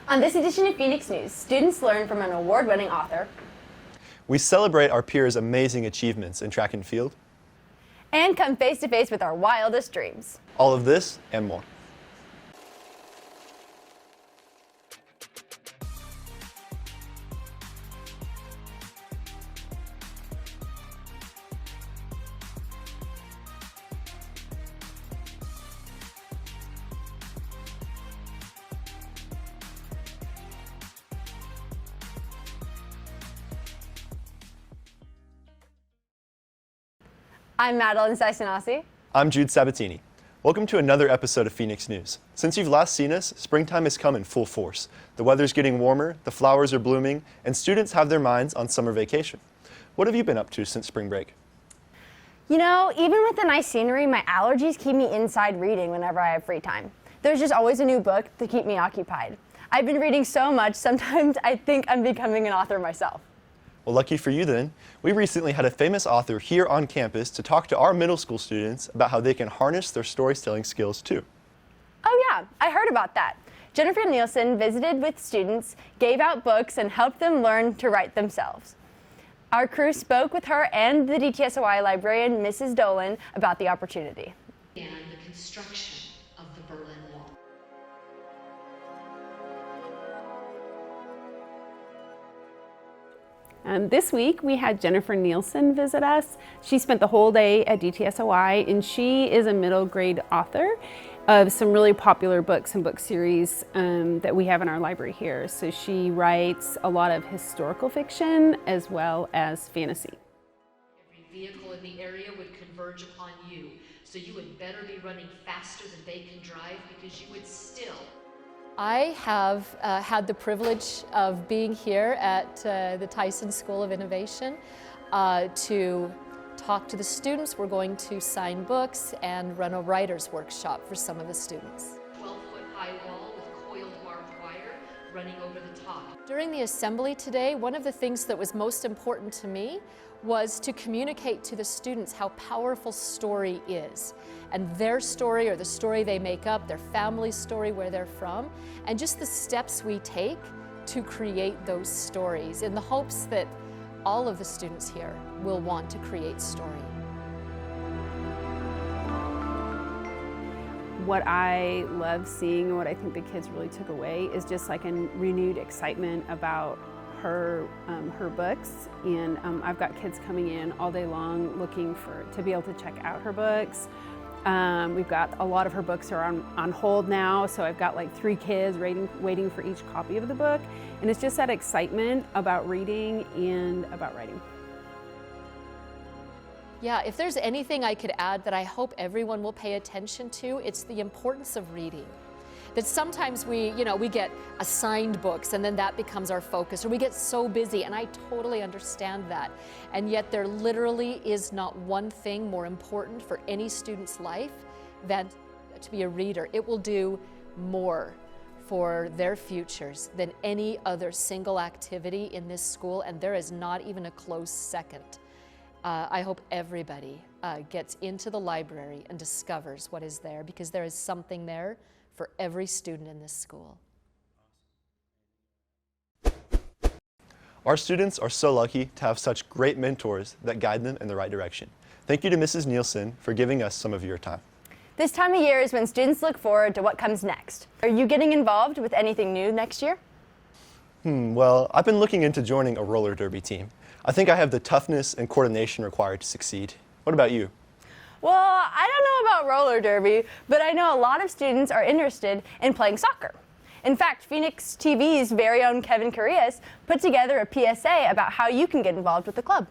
On this edition of Phoenix News, students learn from an award-winning author. We celebrate our peers' amazing achievements in track and field. And come face-to-face with our wildest dreams. All of this and more. I'm Madeline Saisanasi. I'm Jude Sabatini. Welcome to another episode of Phoenix News. Since you've last seen us, springtime has come in full force. The weather's getting warmer, the flowers are blooming, and students have their minds on summer vacation. What have you been up to since spring break? You know, even with the nice scenery, my allergies keep me inside reading whenever I have free time. There's just always a new book to keep me occupied. I've been reading so much, sometimes I think I'm becoming an author myself. Well, lucky for you then. We recently had a famous author here on campus to talk to our middle school students about how they can harness their storytelling skills too. Oh yeah, I heard about that. Jennifer Nielsen visited with students, gave out books, and helped them learn to write themselves. Our crew spoke with her and the DTSOI librarian, Mrs. Dolan, about the opportunity. And the construction of the Berlin Wall. This week we had Jennifer Nielsen visit us. She spent the whole day at DTSOI, and she is a middle grade author of some really popular books and book series that we have in our library here. So she writes a lot of historical fiction as well as fantasy. Every vehicle in the area would converge upon you, so you had better be running faster than they can drive because you would still. I have had the privilege of being here at the Tyson School of Innovation to talk to the students. We're going to sign books and run a writer's workshop for some of the students. 12-foot high wall with coiled barbed wire running over the top. During the assembly today, one of the things that was most important to me was to communicate to the students how powerful story is, and their story or the story they make up, their family's story, where they're from, and just the steps we take to create those stories in the hopes that all of the students here will want to create story. What I love seeing and what I think the kids really took away is just like a renewed excitement about her books, and I've got kids coming in all day long looking to be able to check out her books. We've got a lot of her books are on hold now, so I've got like 3 kids waiting for each copy of the book, and it's just that excitement about reading and about writing. Yeah, if there's anything I could add that I hope everyone will pay attention to, it's the importance of reading. That sometimes we get assigned books and then that becomes our focus, or we get so busy, and I totally understand that. And yet there literally is not one thing more important for any student's life than to be a reader. It will do more for their futures than any other single activity in this school, and there is not even a close second. I hope everybody gets into the library and discovers what is there, because there is something there for every student in this school. Our students are so lucky to have such great mentors that guide them in the right direction. Thank you to Mrs. Nielsen for giving us some of your time. This time of year is when students look forward to what comes next. Are you getting involved with anything new next year? Well, I've been looking into joining a roller derby team. I think I have the toughness and coordination required to succeed. What about you? Well, I don't know about roller derby, but I know a lot of students are interested in playing soccer. In fact, Phoenix TV's very own Kevin Correas put together a PSA about how you can get involved with the club.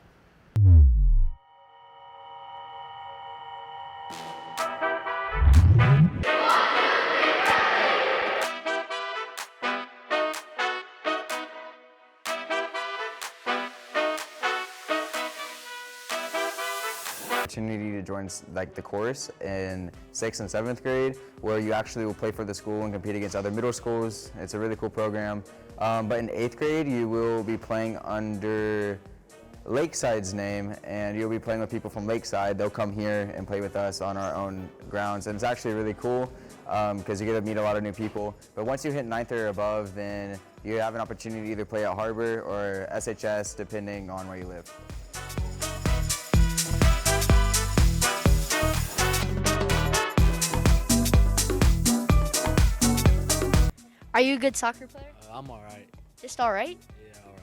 Opportunity to join like the chorus in 6th and 7th grade, where you actually will play for the school and compete against other middle schools. It's a really cool program. But in 8th grade, you will be playing under Lakeside's name, and you'll be playing with people from Lakeside. They'll come here and play with us on our own grounds, and it's actually really cool because you get to meet a lot of new people. But once you hit 9th or above, then you have an opportunity to either play at HAR-BER or SHS, depending on where you live. Are you a good soccer player? I'm all right. Just all right? Yeah, all right.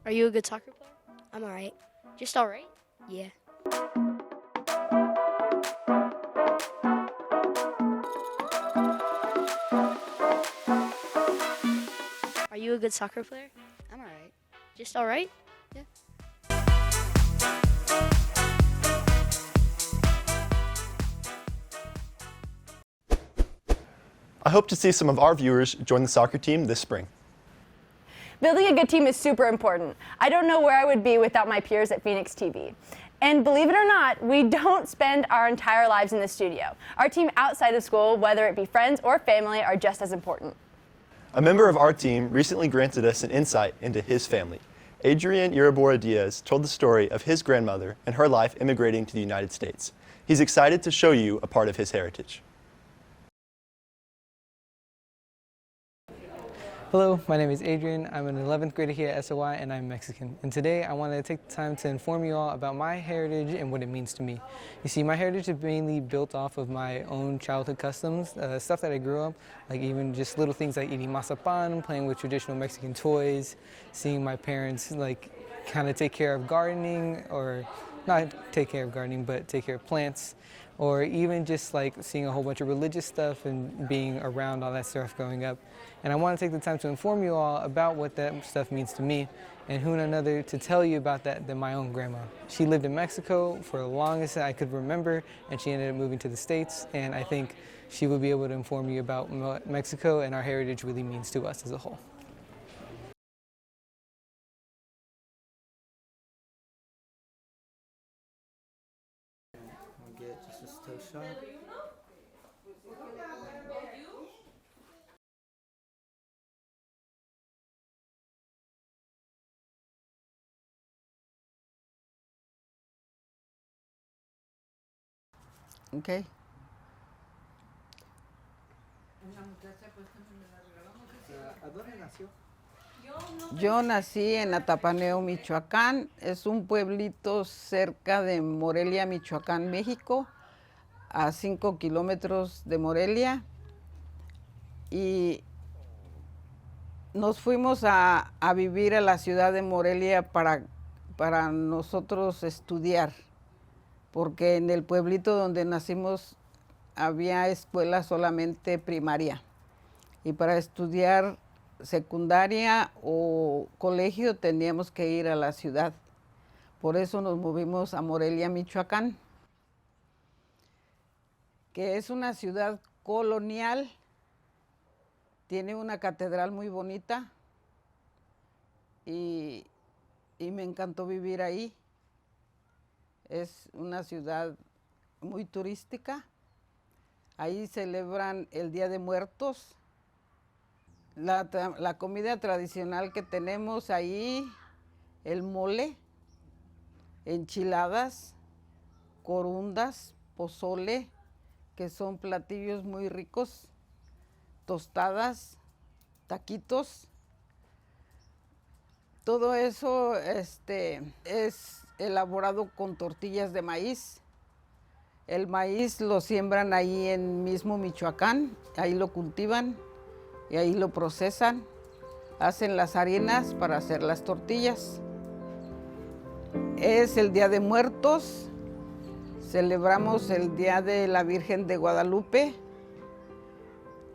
Are you a good soccer player? I'm all right. Just all right? Yeah. Are you a good soccer player? I'm all right. Just all right? Yeah. I hope to see some of our viewers join the soccer team this spring. Building a good team is super important. I don't know where I would be without my peers at Phoenix TV. And believe it or not, we don't spend our entire lives in the studio. Our team outside of school, whether it be friends or family, are just as important. A member of our team recently granted us an insight into his family. Adrian Irabora Diaz told the story of his grandmother and her life immigrating to the United States. He's excited to show you a part of his heritage. Hello, my name is Adrian. I'm an 11th grader here at SOI and I'm Mexican. And today I wanted to take the time to inform you all about my heritage and what it means to me. You see, my heritage is mainly built off of my own childhood customs, stuff that I grew up, like even just little things like eating mazapan, playing with traditional Mexican toys, seeing my parents like kind of take care of gardening, or not take care of gardening, but take care of plants, or even just like seeing a whole bunch of religious stuff and being around all that stuff growing up. And I want to take the time to inform you all about what that stuff means to me, and who none other to tell you about that than my own grandma. She lived in Mexico for the longest I could remember, and she ended up moving to the States, and I think she will be able to inform you about what Mexico and our heritage really means to us as a whole. Get just a still shot. Okay. ¿A dónde nació? Yo nací en Atapaneo, Michoacán. Es un pueblito cerca de Morelia, Michoacán, México, a 5 kilómetros de Morelia. Y nos fuimos a vivir a la ciudad de Morelia para nosotros estudiar, porque en el pueblito donde nacimos había escuela solamente primaria. Y para estudiar secundaria o colegio teníamos que ir a la ciudad. Por eso nos movimos a Morelia, Michoacán, que es una ciudad colonial, tiene una catedral muy bonita y me encantó vivir ahí. Es una ciudad muy turística. Ahí celebran el Día de Muertos. La comida tradicional que tenemos ahí, el mole, enchiladas, corundas, pozole, que son platillos muy ricos, tostadas, taquitos. Todo eso es elaborado con tortillas de maíz. El maíz lo siembran ahí en mismo Michoacán, ahí lo cultivan y ahí lo procesan. Hacen las harinas para hacer las tortillas. Es el Día de Muertos. Celebramos el Día de la Virgen de Guadalupe.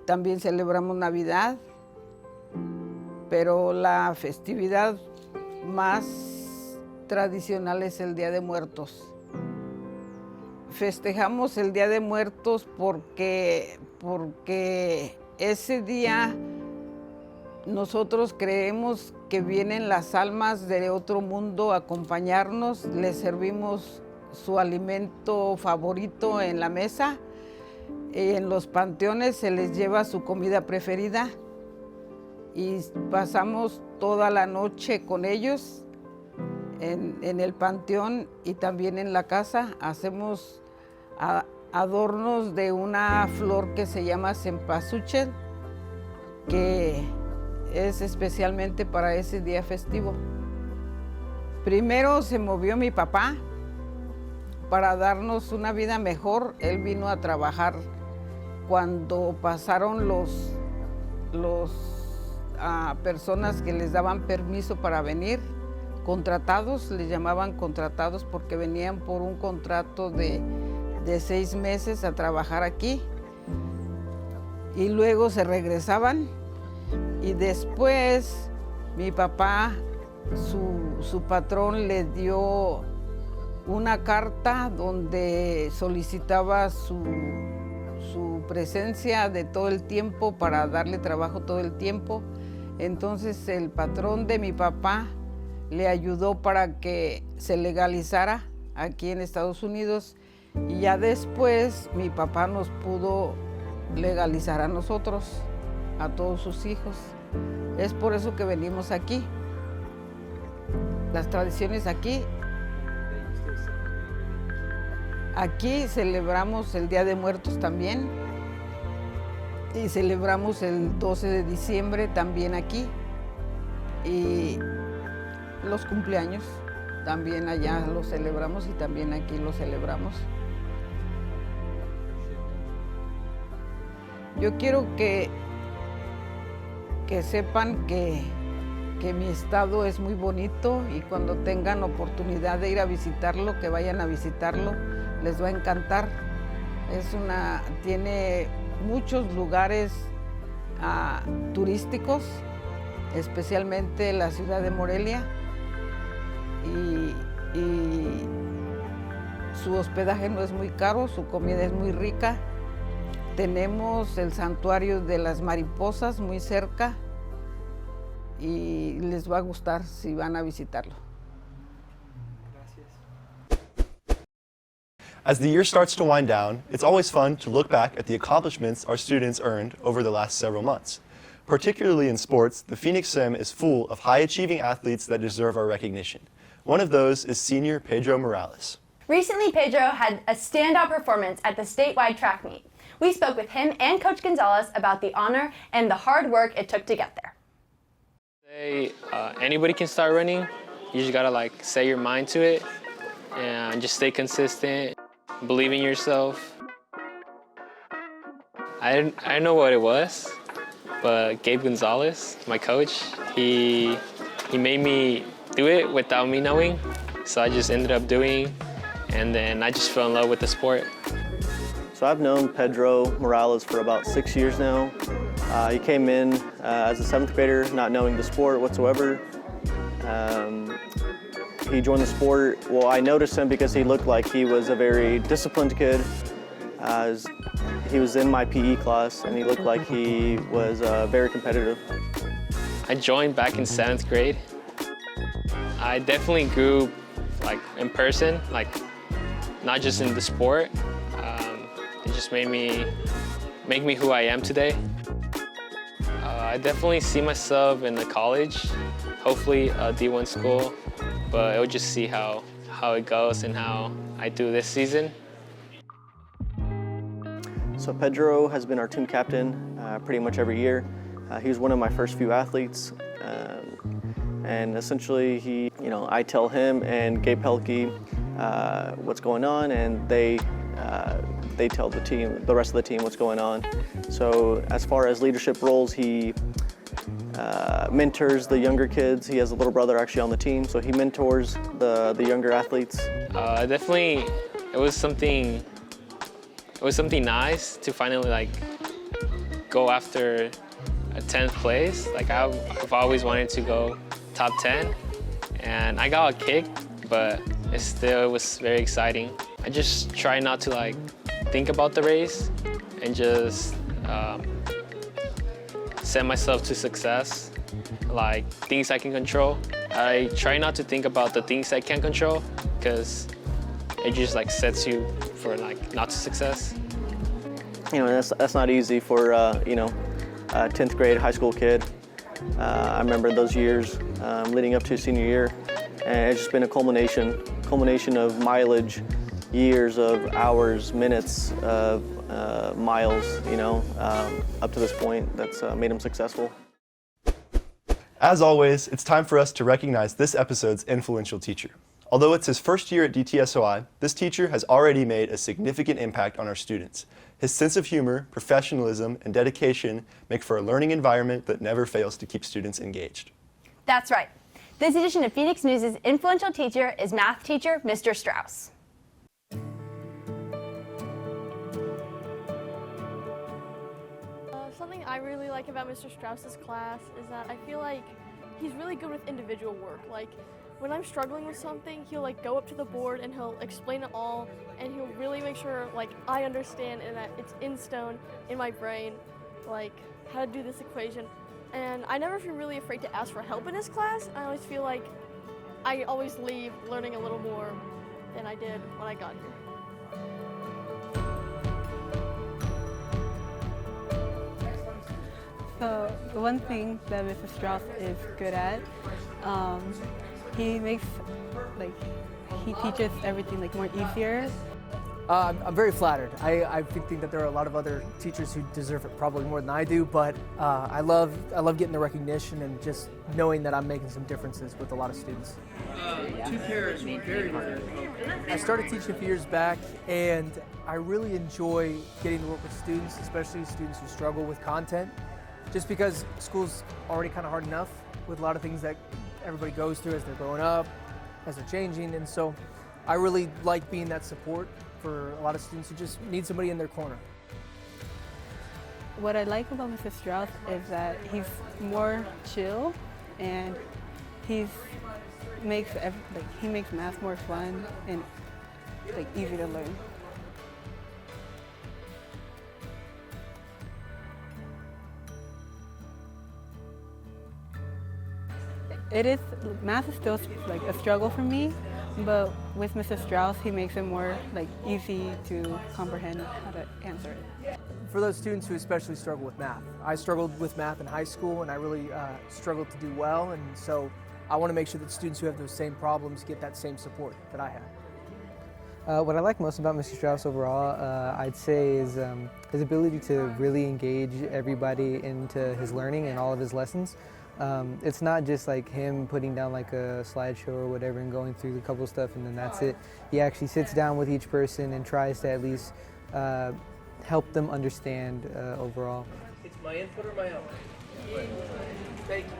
También celebramos Navidad. Pero la festividad más tradicional es el Día de Muertos. Festejamos el Día de Muertos porque ese día nosotros creemos que vienen las almas de otro mundo a acompañarnos, les servimos su alimento favorito en la mesa En los panteones se les lleva su comida preferida y pasamos toda la noche con ellos en el panteón y también en la casa. Hacemos adornos de una flor que se llama cempasúchil, que es especialmente para ese día festivo. Primero se movió mi papá para darnos una vida mejor. Él vino a trabajar cuando pasaron los personas que les daban permiso para venir, contratados, les llamaban contratados porque venían por un contrato de 6 meses a trabajar aquí y luego se regresaban. Y después mi papá, su patrón le dio una carta donde solicitaba su presencia de todo el tiempo para darle trabajo todo el tiempo. Entonces el patrón de mi papá le ayudó para que se legalizara aquí en Estados Unidos y ya después mi papá nos pudo legalizar a nosotros, a todos sus hijos. Es por eso que venimos aquí. Las tradiciones aquí. Aquí celebramos el Día de Muertos también y celebramos el 12 de diciembre también aquí y los cumpleaños también allá los celebramos y también aquí los celebramos. Yo quiero que sepan que mi estado es muy bonito y cuando tengan oportunidad de ir a visitarlo, que vayan a visitarlo, les va a encantar. Tiene muchos lugares turísticos, especialmente la ciudad de Morelia, y su hospedaje no es muy caro, su comida es muy rica. Tenemos el santuario de las mariposas muy cerca y les va a gustar si van a visitarlo. As the year starts to wind down, it's always fun to look back at the accomplishments our students earned over the last several months. Particularly in sports, the Phoenix Sim is full of high-achieving athletes that deserve our recognition. One of those is senior Pedro Morales. Recently, Pedro had a standout performance at the statewide track meet. We spoke with him and Coach Gonzalez about the honor and the hard work it took to get there. Anybody can start running. You just gotta set your mind to it and just stay consistent, believe in yourself. I didn't know what it was, but Gabe Gonzalez, my coach, he made me do it without me knowing. So I just ended up doing, and then I just fell in love with the sport. So I've known Pedro Morales for about 6 years now. He came in as a 7th grader, not knowing the sport whatsoever. He joined the sport. Well, I noticed him because he looked like he was a very disciplined kid. He was in my PE class, and he looked like he was very competitive. I joined back in 7th grade. I definitely grew in person, not just in the sport. It just make me who I am today. I definitely see myself in the college, hopefully a D1 school, but we'll just see how it goes and how I do this season. So Pedro has been our team captain pretty much every year. He was one of my first few athletes, and essentially I tell him and Gabe Pelkey what's going on, and they tell the rest of the team what's going on. So as far as leadership roles, he mentors the younger kids. He has a little brother actually on the team, so he mentors the younger athletes. Definitely, it was something nice to finally go after a 10th place. I've always wanted to go top 10, and I got a kick, but it was very exciting. I just try not to think about the race and just set myself to success, things I can control. I try not to think about the things I can't control because it just sets you for not to success. that's not easy for, 10th grade high school kid. I remember those years leading up to senior year, and it's just been a culmination of mileage, years of hours, minutes of miles, up to this point that's made him successful. As always, it's time for us to recognize this episode's influential teacher. Although it's his first year at DTSOI, this teacher has already made a significant impact on our students. His sense of humor, professionalism, and dedication make for a learning environment that never fails to keep students engaged. That's right. This edition of Phoenix News' influential teacher is math teacher Mr. Strauss. Something I really like about Mr. Strauss's class is that I feel like he's really good with individual work. Like when I'm struggling with something, he'll go up to the board and he'll explain it all, and he'll really make sure I understand and that it's in stone in my brain, how to do this equation. And I never feel really afraid to ask for help in his class. I always feel like I always leave learning a little more than I did when I got here. So the one thing that Mr. Strauss is good at, he teaches everything more easier. I'm very flattered. I think that there are a lot of other teachers who deserve it probably more than I do, but I love getting the recognition and just knowing that I'm making some differences with a lot of students. 2 pairs were very hard. I started teaching a few years back, and I really enjoy getting to work with students, especially students who struggle with content, just because school's already kind of hard enough with a lot of things that everybody goes through as they're growing up, as they're changing, and so I really like being that support for a lot of students who just need somebody in their corner. What I like about Mr. Strauss is that he's more chill, and he makes math more fun and easy to learn. Math is still a struggle for me, but with Mr. Strauss, he makes it more easy to comprehend how to answer it. For those students who especially struggle with math, I struggled with math in high school, and I really struggled to do well, and so I want to make sure that students who have those same problems get that same support that I had. What I like most about Mr. Strauss overall, I'd say, is his ability to really engage everybody into his learning and all of his lessons. It's not just him putting down a slideshow or whatever and going through a couple stuff and then that's it. He actually sits down with each person and tries to at least help them understand overall. It's my input or my output? Thank you.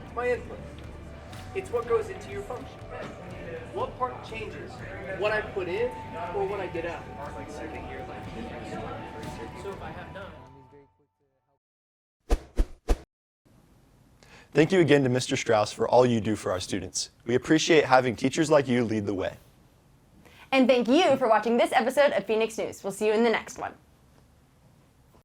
It's my input. It's what goes into your function. What part changes? What I put in or what I get out? So if I have none. Thank you again to Mr. Strauss for all you do for our students. We appreciate having teachers like you lead the way. And thank you for watching this episode of Phoenix News. We'll see you in the next one.